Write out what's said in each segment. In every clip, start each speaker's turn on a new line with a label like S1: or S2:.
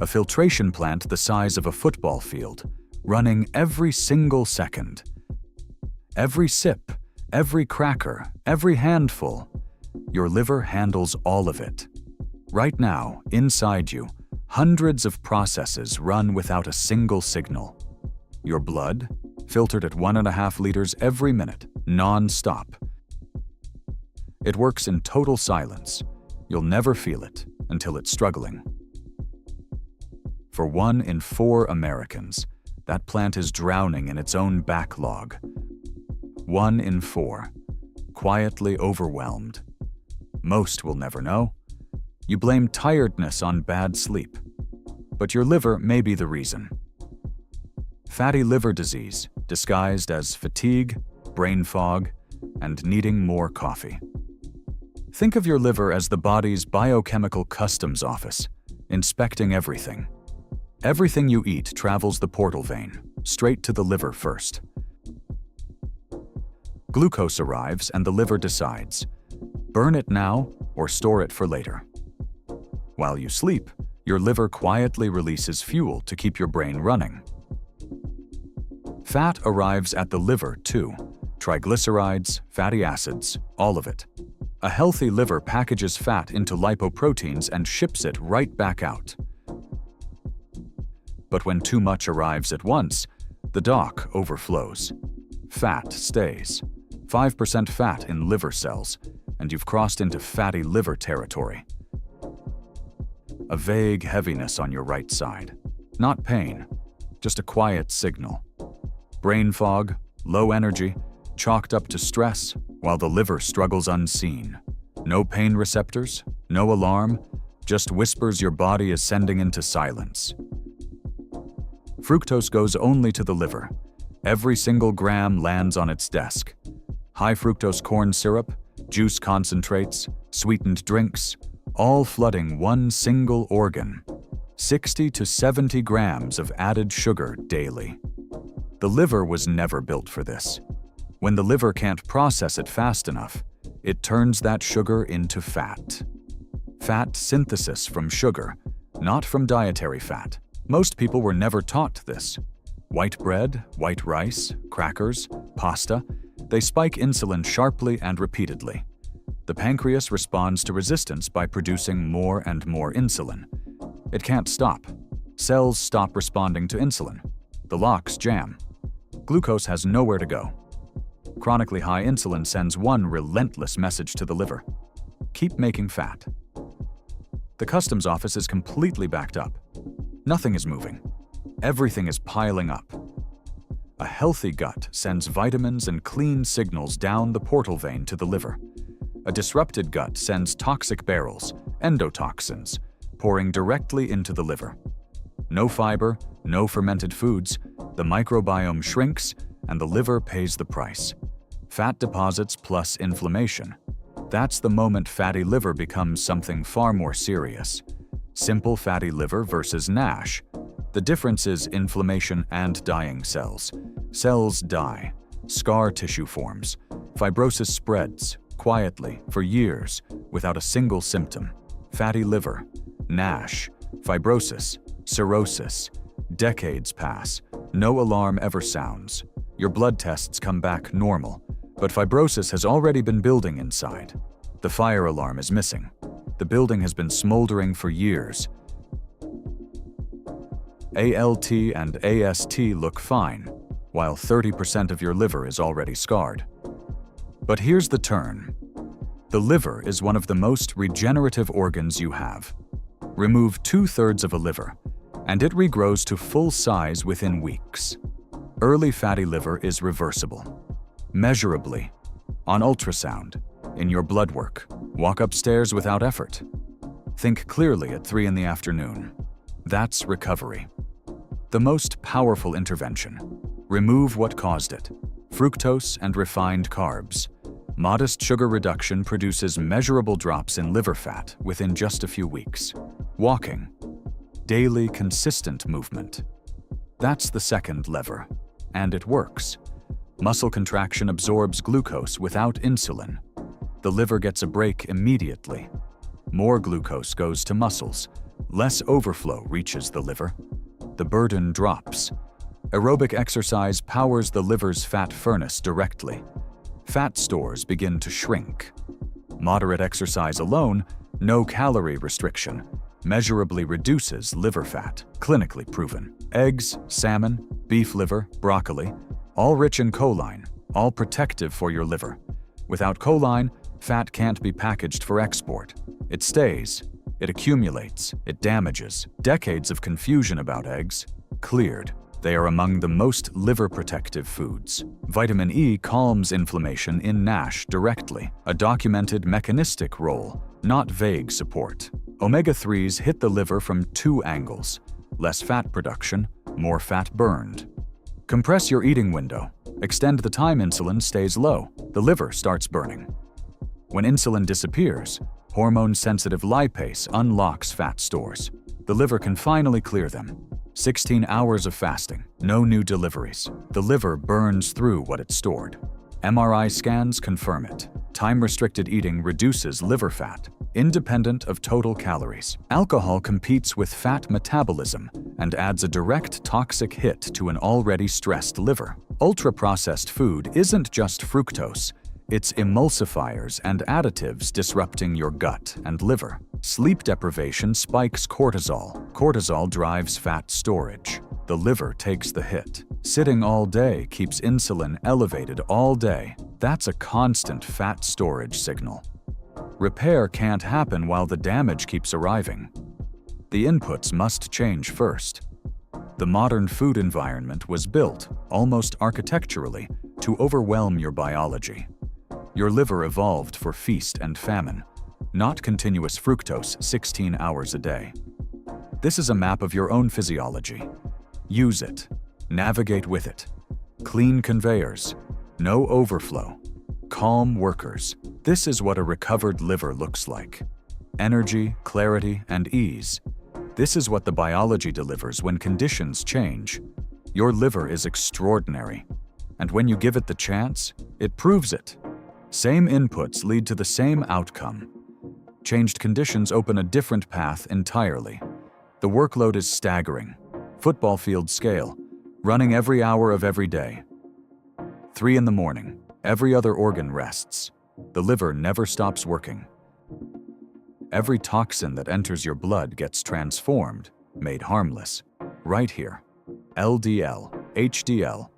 S1: A filtration plant the size of a football field, running every single second. Every sip, every cracker, every handful. Your liver handles all of it. Right now, inside you, hundreds of processes run without a single signal. Your blood, filtered at 1.5 liters every minute, non-stop. It works in total silence. You'll never feel it until it's struggling. For 1 in 4 Americans, that plant is drowning in its own backlog. 1 in 4, quietly overwhelmed. Most will never know. You blame tiredness on bad sleep, but your liver may be the reason. Fatty liver disease, disguised as fatigue, brain fog, and needing more coffee. Think of your liver as the body's biochemical customs office, inspecting everything. Everything you eat travels the portal vein, straight to the liver first. Glucose arrives and the liver decides, burn it now or store it for later. While you sleep, your liver quietly releases fuel to keep your brain running. Fat arrives at the liver too, triglycerides, fatty acids, all of it. A healthy liver packages fat into lipoproteins and ships it right back out. But when too much arrives at once, the dock overflows. Fat stays. 5% fat in liver cells, and you've crossed into fatty liver territory. A vague heaviness on your right side. Not pain, just a quiet signal. Brain fog, low energy, chalked up to stress, while the liver struggles unseen. No pain receptors, no alarm, just whispers your body is sending into silence. Fructose goes only to the liver. Every single gram lands on its desk. High fructose corn syrup, juice concentrates, sweetened drinks, all flooding one single organ. 60 to 70 grams of added sugar daily. The liver was never built for this. When the liver can't process it fast enough, it turns that sugar into fat. Fat synthesis from sugar, not from dietary fat. Most people were never taught this. White bread, white rice, crackers, pasta, they spike insulin sharply and repeatedly. The pancreas responds to resistance by producing more and more insulin. It can't stop. Cells stop responding to insulin. The locks jam. Glucose has nowhere to go. Chronically high insulin sends one relentless message to the liver: keep making fat. The customs office is completely backed up. Nothing is moving. Everything is piling up. A healthy gut sends vitamins and clean signals down the portal vein to the liver. A disrupted gut sends toxic barrels, endotoxins, pouring directly into the liver. No fiber, no fermented foods, the microbiome shrinks, and the liver pays the price. Fat deposits plus inflammation. That's the moment fatty liver becomes something far more serious. Simple fatty liver versus NASH. The difference is inflammation and dying cells. Cells die. Scar tissue forms. Fibrosis spreads, quietly, for years, without a single symptom. Fatty liver, NASH, fibrosis, cirrhosis. Decades pass. No alarm ever sounds. Your blood tests come back normal, but fibrosis has already been building inside. The fire alarm is missing. The building has been smoldering for years. ALT and AST look fine, while 30% of your liver is already scarred. But here's the turn. The liver is one of the most regenerative organs you have. Remove 2/3 of a liver, and it regrows to full size within weeks. Early fatty liver is reversible. Measurably. On ultrasound. In your blood work. Walk upstairs without effort. Think clearly at 3 in the afternoon. That's recovery. The most powerful intervention. Remove what caused it. Fructose and refined carbs. Modest sugar reduction produces measurable drops in liver fat within just a few weeks. Walking. Daily, consistent movement. That's the second lever. And it works. Muscle contraction absorbs glucose without insulin. The liver gets a break immediately. More glucose goes to muscles, less overflow reaches the liver. The burden drops. Aerobic exercise powers the liver's fat furnace directly. Fat stores begin to shrink. Moderate exercise alone, no calorie restriction, measurably reduces liver fat, clinically proven. Eggs, salmon, beef liver, broccoli, all rich in choline, all protective for your liver. Without choline, fat can't be packaged for export. It stays, it accumulates, it damages. Decades of confusion about eggs, cleared. They are among the most liver-protective foods. Vitamin E calms inflammation in NASH directly, a documented mechanistic role, not vague support. Omega-3s hit the liver from two angles: less fat production, more fat burned. Compress your eating window. Extend the time insulin stays low. The liver starts burning. When insulin disappears, hormone-sensitive lipase unlocks fat stores. The liver can finally clear them. 16 hours of fasting, no new deliveries. The liver burns through what it stored. MRI scans confirm it. Time-restricted eating reduces liver fat, independent of total calories. Alcohol competes with fat metabolism and adds a direct toxic hit to an already stressed liver. Ultra-processed food isn't just fructose, it's emulsifiers and additives disrupting your gut and liver. Sleep deprivation spikes cortisol. Cortisol drives fat storage. The liver takes the hit. Sitting all day keeps insulin elevated all day. That's a constant fat storage signal. Repair can't happen while the damage keeps arriving. The inputs must change first. The modern food environment was built, almost architecturally, to overwhelm your biology. Your liver evolved for feast and famine, not continuous fructose 16 hours a day. This is a map of your own physiology. Use it. Navigate with it. Clean conveyors. No overflow. Calm workers. This is what a recovered liver looks like. Energy, clarity, and ease. This is what the biology delivers when conditions change. Your liver is extraordinary. And when you give it the chance, it proves it. Same inputs lead to the same outcome. Changed conditions open a different path entirely. The workload is staggering. Football field scale, running every hour of every day. 3 in the morning, every other organ rests. The liver never stops working. Every toxin that enters your blood gets transformed, made harmless. Right here. LDL, HDL.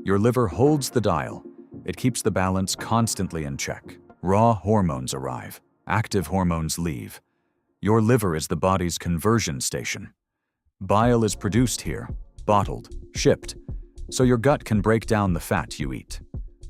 S1: Your liver holds the dial. It keeps the balance constantly in check. Raw hormones arrive. Active hormones leave. Your liver is the body's conversion station. Bile is produced here, bottled, shipped, so your gut can break down the fat you eat.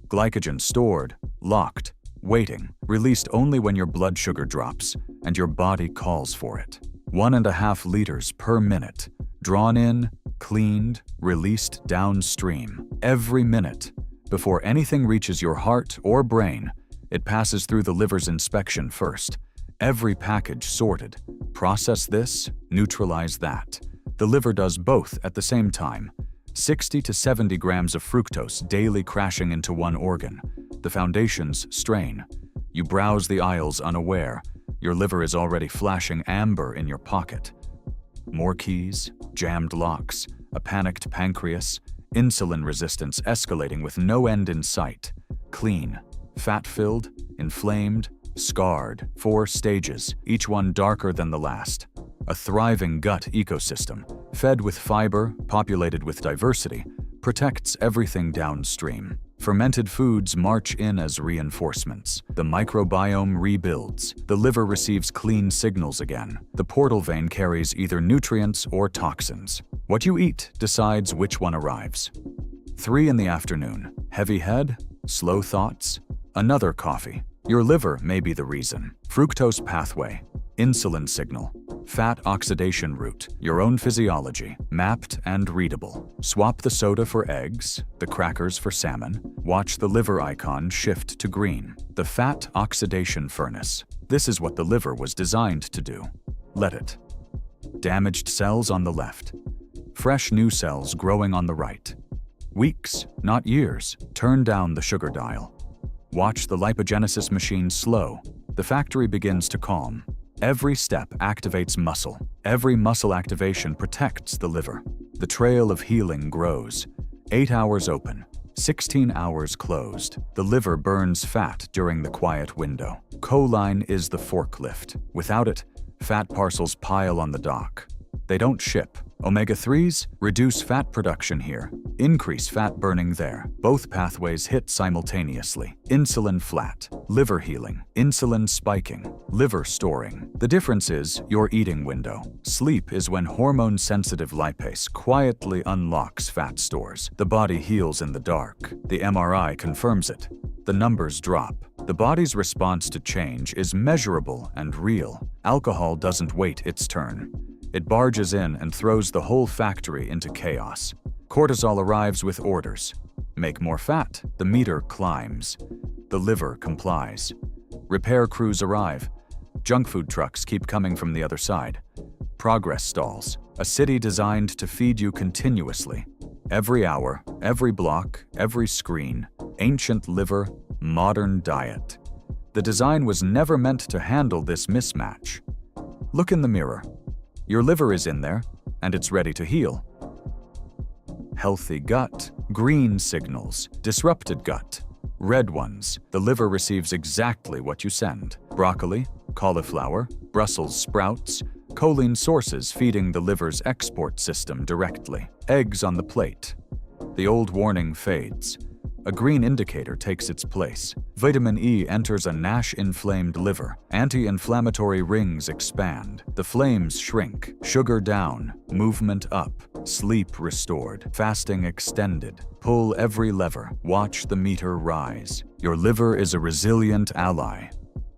S1: Glycogen stored, locked, waiting, released only when your blood sugar drops and your body calls for it. 1.5 liters per minute, drawn in, cleaned, released downstream. Every minute, before anything reaches your heart or brain, it passes through the liver's inspection first. Every package sorted. Process this, neutralize that. The liver does both at the same time. 60 to 70 grams of fructose daily crashing into one organ. The foundations strain. You browse the aisles unaware. Your liver is already flashing amber in your pocket. More keys, jammed locks, a panicked pancreas, insulin resistance escalating with no end in sight. Clean, fat-filled, inflamed, scarred. 4 stages, each one darker than the last. A thriving gut ecosystem, fed with fiber, populated with diversity, protects everything downstream. Fermented foods march in as reinforcements. The microbiome rebuilds. The liver receives clean signals again. The portal vein carries either nutrients or toxins. What you eat decides which one arrives. 3 in the afternoon. Heavy head, slow thoughts, another coffee. Your liver may be the reason. Fructose pathway, insulin signal, fat oxidation route, your own physiology, mapped and readable. Swap the soda for eggs, the crackers for salmon. Watch the liver icon shift to green. The fat oxidation furnace. This is what the liver was designed to do. Let it. Damaged cells on the left. Fresh new cells growing on the right. Weeks, not years. Turn down the sugar dial. Watch the lipogenesis machine slow. The factory begins to calm. Every step activates muscle. Every muscle activation protects the liver. The trail of healing grows. 8 hours open, 16 hours closed. The liver burns fat during the quiet window. Choline is the forklift. Without it, fat parcels pile on the dock. They don't ship. Omega-3s reduce fat production here, increase fat burning there. Both pathways hit simultaneously. Insulin flat, liver healing. Insulin spiking, liver storing. The difference is your eating window. Sleep is when hormone-sensitive lipase quietly unlocks fat stores. The body heals in the dark. The MRI confirms it. The numbers drop. The body's response to change is measurable and real. Alcohol doesn't wait its turn. It barges in and throws the whole factory into chaos. Cortisol arrives with orders. Make more fat. The meter climbs. The liver complies. Repair crews arrive. Junk food trucks keep coming from the other side. Progress stalls. A city designed to feed you continuously. Every hour, every block, every screen. Ancient liver, modern diet. The design was never meant to handle this mismatch. Look in the mirror. Your liver is in there, and it's ready to heal. Healthy gut, green signals. Disrupted gut, red ones. The liver receives exactly what you send. Broccoli, cauliflower, Brussels sprouts, choline sources feeding the liver's export system directly. Eggs on the plate. The old warning fades. A green indicator takes its place. Vitamin E enters a NASH-inflamed liver. Anti-inflammatory rings expand. The flames shrink. Sugar down. Movement up. Sleep restored. Fasting extended. Pull every lever. Watch the meter rise. Your liver is a resilient ally.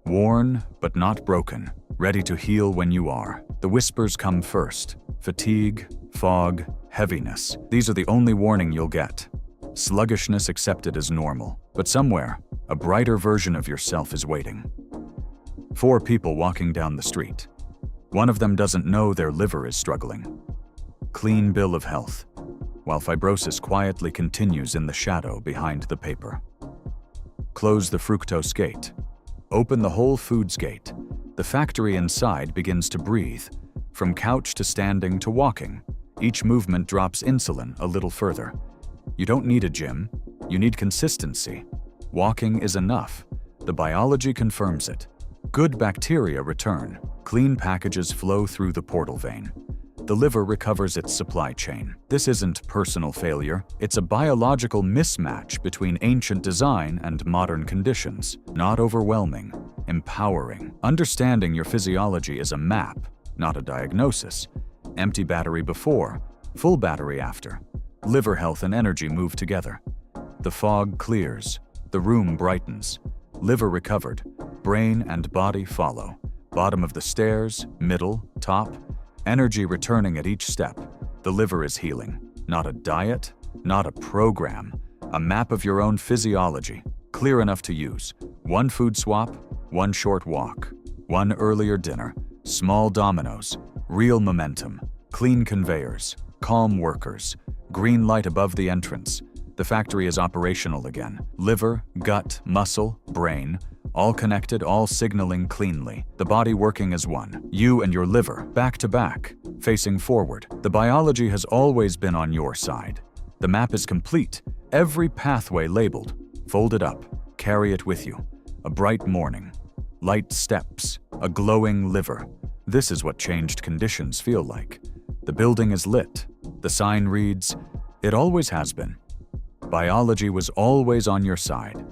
S1: Worn, but not broken. Ready to heal when you are. The whispers come first. Fatigue, fog, heaviness. These are the only warning you'll get. Sluggishness accepted as normal, but somewhere, a brighter version of yourself is waiting. 4 people walking down the street. One of them doesn't know their liver is struggling. Clean bill of health, while fibrosis quietly continues in the shadow behind the paper. Close the fructose gate. Open the Whole Foods gate. The factory inside begins to breathe. From couch to standing to walking, each movement drops insulin a little further. You don't need a gym, you need consistency. Walking is enough. The biology confirms it. Good bacteria return. Clean packages flow through the portal vein. The liver recovers its supply chain. This isn't personal failure, it's a biological mismatch between ancient design and modern conditions. Not overwhelming, empowering. Understanding your physiology is a map, not a diagnosis. Empty battery before, full battery after. Liver health and energy move together. The fog clears. The room brightens. Liver recovered. Brain and body follow. Bottom of the stairs, middle, top. Energy returning at each step. The liver is healing. Not a diet, not a program. A map of your own physiology. Clear enough to use. 1 food swap, 1 short walk. 1 earlier dinner. Small dominoes. Real momentum. Clean conveyors. Calm workers. Green light above the entrance. The factory is operational again. Liver, gut, muscle, brain, all connected, all signaling cleanly. The body working as one. You and your liver, back to back, facing forward. The biology has always been on your side. The map is complete. Every pathway labeled. Fold it up. Carry it with you. A bright morning. Light steps. A glowing liver. This is what changed conditions feel like. The building is lit. The sign reads, "It always has been." Biology was always on your side.